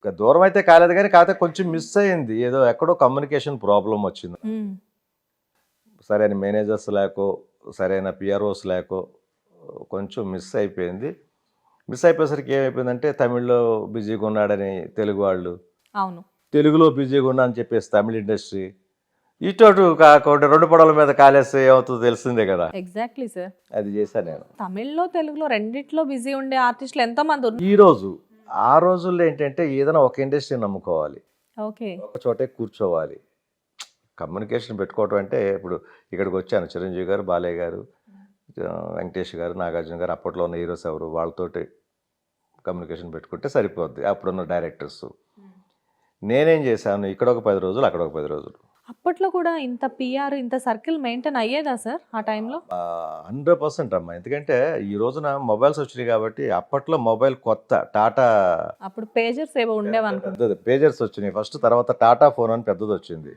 ఇక దూరం అయితే కాలేదు కానీ కాకపోతే కొంచెం మిస్ అయింది, ఏదో ఎక్కడో కమ్యూనికేషన్ ప్రాబ్లం వచ్చింది. సరైన మేనేజర్స్ లేకో సరైన పిఆర్ఓస్ లేకో కొంచెం మిస్ అయిపోయింది. మిస్ అయిపోయేసరికి ఏమైపోయిందంటే తమిళ్లో బిజీగా ఉన్నాడని తెలుగు వాళ్ళు, అవును, తెలుగులో బిజీగా ఉన్నా అని చెప్పేసి తమిళ ఇండస్ట్రీ, ఇటు కాకుండా రెండు పడవల మీద కాలేస్తే ఏమవుతుందో తెలిసిందే కదా. Exactly sir. అది చేశాను నేను. తమిళ్లో తెలుగులో రెండిట్లో బిజీ ఉండే ఆర్టిస్టులు ఎంతో మంది ఉన్నారు. ఈ రోజు ఆ రోజుల్లో ఏంటంటే ఏదైనా ఒక ఇండస్ట్రీని నమ్ముకోవాలి, ఓకే, ఒక చోటే కూర్చోవాలి. కమ్యూనికేషన్ పెట్టుకోవటం అంటే ఇప్పుడు ఇక్కడికి వచ్చాను, చిరంజీవి గారు, బాలయ్య గారు, వెంకటేష్ గారు, నాగార్జున గారు, అప్పట్లో ఉన్న హీరోస్ ఎవరు, వాళ్ళతోటి కమ్యూనికేషన్ పెట్టుకుంటే సరిపోద్ది. అప్పుడున్న డైరెక్టర్స్. నేనేం చేశాను, ఇక్కడ ఒక 10 రోజులు అక్కడ ఒక 10 రోజులు. అప్పట్లో కూడా ఇంత పిఆర్ ఇంత సర్కిల్ మెయింటైన్ అయ్యేదా సార్ ఆ టైంలో? 100% అమ్మా. ఎందుకంటే ఈ రోజున మొబైల్స్ వచ్చినాయి కాబట్టి, అప్పట్లో మొబైల్ కొత్త, టాటా అప్పుడు పేజర్స్ ఏవో ఉండేవి పెద్దది, పేజర్స్ వచ్చినాయి ఫస్ట్, తర్వాత టాటా ఫోన్ అని పెద్దది వచ్చింది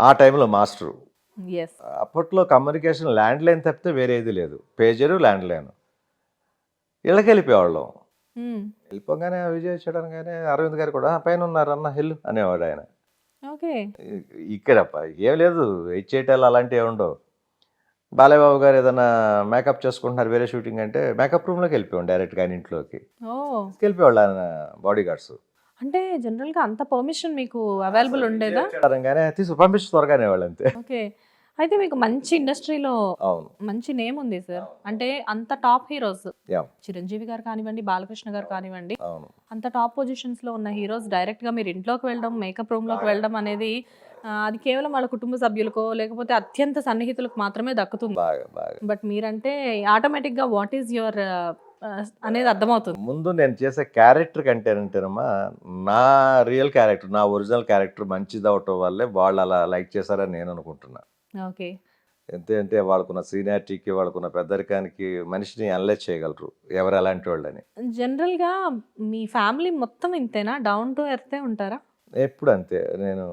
ఆ టైంలో మాస్టరు. అప్పట్లో కమ్యూనికేషన్ ల్యాండ్ లైన్ తప్పితే వేరేది లేదు, పేజరు ల్యాండ్ లైన్. ఇళ్ళకి వెళ్ళిపోయేవాళ్ళం. వెళ్ళిపోగానే విజయ్ చూడగానే అరవింద్ గారు కూడా పైన ఉన్నారు అన్న హెల్లు అనేవాడు ఆయన. ఓకే, ఇక్కడ ఏం లేదు, ఇచ్చేటాలు అలాంటివి ఉండవు. బాలయ్య బాబు గారు ఏదైనా మేకప్ చేసుకుంటున్నారు వేరే షూటింగ్ అంటే మేకప్ రూమ్లోకి వెళ్ళిపోయాం డైరెక్ట్గా, ఆయన ఇంట్లోకి వెళ్ళిపోయేవాళ్ళు ఆయన బాడీ గార్డ్స్. అంటే జనరల్ గా అంత పర్మిషన్ మీకు అవైలబుల్ ఉండేదా? పంపించి త్వరగానే వాళ్ళు అంతే. ఓకే, అయితే మీకు మంచి ఇండస్ట్రీలో మంచి నేమ్ ఉంది సార్. అంటే అంత టాప్ హీరోస్, చిరంజీవి గారు కానివ్వండి, బాలకృష్ణ గారు కానివ్వండి, అంత టాప్ పొజిషన్స్ లో ఉన్న హీరోస్ డైరెక్ట్ గా మీరు ఇంట్లోకి వెళ్ళడం, మేకప్ రూమ్ లోకి వెళ్ళడం అనేది అది కేవలం వాళ్ళ కుటుంబ సభ్యులకో లేకపోతే అత్యంత సన్నిహితులకు మాత్రమే దక్కుతుంది. బట్ మీరంటే ఆటోమేటిక్ గా వాట్ ఈస్ యువర్ అనేది అర్థమవుతుంది. ముందు నేను చేసే క్యారెక్టర్ కంటేనంటేనమ్మా, నా రియల్ క్యారెక్టర్, నా ఒరిజినల్ క్యారెక్టర్ మంచిది అవటం వల్లే వాళ్ళు అలా లైక్ చేశారని నేను అనుకుంటున్నా. ఓకే, అంటే వాళ్ళకున్న సీనియారిటీకి, వాళ్ళకున్న పెద్దరికానికి మనిషిని అనలైజ్ చేయగలరు ఎవరు ఎలాంటి వాళ్ళని. జనరల్ గా మీ ఫ్యామిలీ మొత్తం ఇంతేనా, డౌన్ టు ఎర్తే ఉంటారా? ఎప్పుడు అంతే. నేను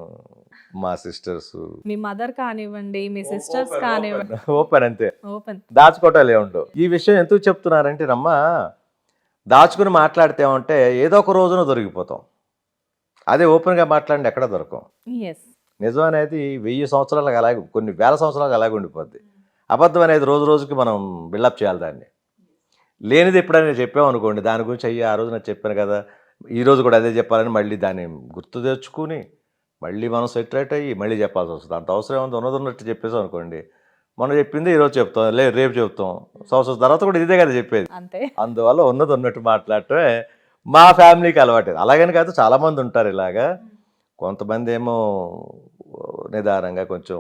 మా సిస్టర్స్, మీ మదర్ కానివ్వండి, మీ సిస్టర్స్ కానివ్వండి, ఓపెన్ అంతే, ఓపెన్, దాచుకోవటాలే ఉండవు. ఈ విషయం ఎందుకు చెప్తున్నారంటే రమ్మా, దాచుకుని మాట్లాడితేమంటే ఏదో ఒక రోజున దొరికిపోతాం, అదే ఓపెన్గా మాట్లాడి ఎక్కడ దొరకం. నిజం అనేది 1000 సంవత్సరాలకు అలాగే, కొన్ని వేల సంవత్సరాలకు అలాగే ఉండిపోద్ది. అబద్ధం అనేది రోజు రోజుకి మనం బిల్డప్ చేయాలి దాన్ని. లేనిది ఎప్పుడైనా చెప్పామనుకోండి, దాని గురించి అయ్యి ఆ రోజు నాకు చెప్పాను కదా, ఈరోజు కూడా అదే చెప్పాలని మళ్ళీ దాన్ని గుర్తు తెచ్చుకుని మళ్ళీ మనం సెటిల్ అయ్యి మళ్ళీ చెప్పాల్సి వస్తుంది. అంత అవసరం ఏముంది, ఉన్నట్టు చెప్పేసాం అనుకోండి, మనం చెప్పింది ఈరోజు చెప్తాం, రేపు చెప్తాం, సంవత్సరం తర్వాత కూడా ఇదే కదా చెప్పేది. అందువల్ల ఉన్నట్టు మాట్లాడటమే మా ఫ్యామిలీకి అలవాటు. అలాగని కాదు, చాలామంది ఉంటారు ఇలాగా. కొంతమంది ఏమో నిదానంగా కొంచెం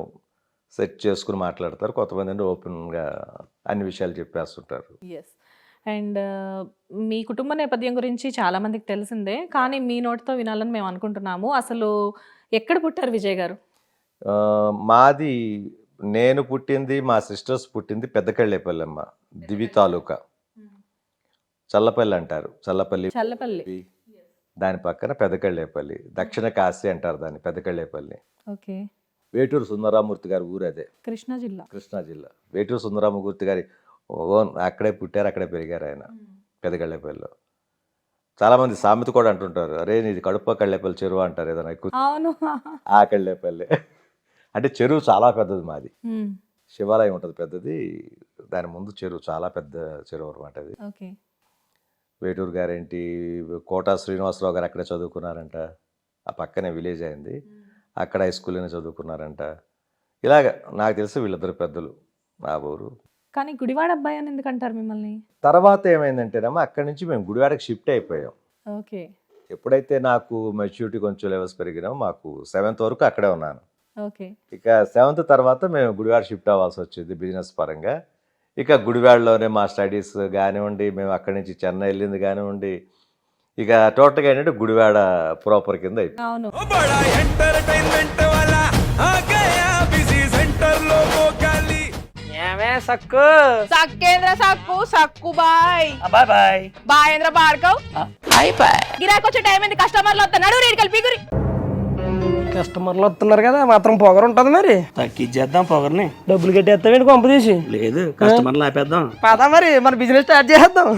సెట్ చేసుకుని మాట్లాడతారు, కొంతమంది అంటే ఓపెన్గా అన్ని విషయాలు చెప్పేస్తుంటారు. అండ్ మీ కుటుంబ నేపథ్యం గురించి చాలా మందికి తెలిసిందే, కానీ మీ నోటితో వినాలని మేము అనుకుంటున్నాము. అసలు ఎక్కడ పుట్టారు విజయ్ గారు? మాది, నేను పుట్టింది, మా సిస్టర్స్ పుట్టింది పెద్దకళ్ళేపల్లి అమ్మ, దివి తాలూకా, చల్లపల్లి అంటారు. చల్లపల్లి దాని పక్కన పెద్దకళ్ళేపల్లి, దక్షిణ కాశీ అంటారు దాన్ని, పెద్దకళ్ళేపల్లి. ఓకే, వేటూరు సుందరరామూర్తి గారి ఊరు అదే, కృష్ణా జిల్లా. వేటూరు సుందరరామూర్తి గారి అక్కడే పుట్టారు, అక్కడే పెరిగారు ఆయన, పెద్దకళ్ళేపల్లిలో. చాలా మంది సామెత కూడా అంటుంటారు, అరే నీది కడుపు కళ్ళేపల్లి చెరువు అంటారు ఏదైనా ఎక్కువ. ఆ కళ్ళేపల్లి అంటే చెరువు చాలా పెద్దది మాది, శివాలయం ఉంటుంది పెద్దది, దాని ముందు చెరువు, చాలా పెద్ద చెరువు అనమాట అది. వేటూరు గారేంటి, కోట శ్రీనివాసరావు గారు అక్కడే చదువుకున్నారంట, ఆ పక్కనే విలేజ్ అయింది, అక్కడ హై స్కూల్లోనే చదువుకున్నారంట. ఇలాగ నాకు తెలిసి వీళ్ళిద్దరు పెద్దలు ఆ ఊరు. కానీ గుడివాడ అబ్బాయి అని ఎందుకంటారు మిమ్మల్ని? తర్వాత ఏమైందంటేనమ్మా, అక్కడి నుంచి మేము గుడివాడకి షిఫ్ట్ అయిపోయాం. ఓకే, ఎప్పుడైతే నాకు మెచ్యూరిటీ కొంచెం లెవెల్స్ పెరిగినామో, మాకు 7th వరకు అక్కడే ఉన్నాను. ఓకే, ఇక 7th తర్వాత మేము గుడివాడ షిఫ్ట్ అవ్వాల్సి వచ్చింది బిజినెస్ పరంగా. ఇక గుడివాడలోనే మా స్టడీస్ కానివ్వండి, మేము అక్కడి నుంచి చెన్నై వెళ్ళింది కానివ్వండి, ఇక టోటల్గా ఏంటంటే గుడివాడ ప్రాపర్ కింద అయిపోయింది. సక్కు సక్కేంద్ర సక్కు సక్కు బాయ్ బాయ్ బాయ్ బాయేంద్ర భార్గవ్ బాయ్ బాయ్. గిరాకి వచ్చే టైం ఏంది, కస్టమర్లు వస్తున్నాడు, రేడికల్ పిగురి. కస్టమర్లు వస్తున్నారు కదా, మాత్రం పొగరు ఉంటది మరి, తగ్గిచ్చేద్దాం పొగర్ని. డబ్బులు కట్టేస్తామేంటి కొంప తీసి? లేదు, కస్టమర్లు ఆపేద్దాం. పదా మరి మన బిజినెస్ స్టార్ట్ చేద్దాం.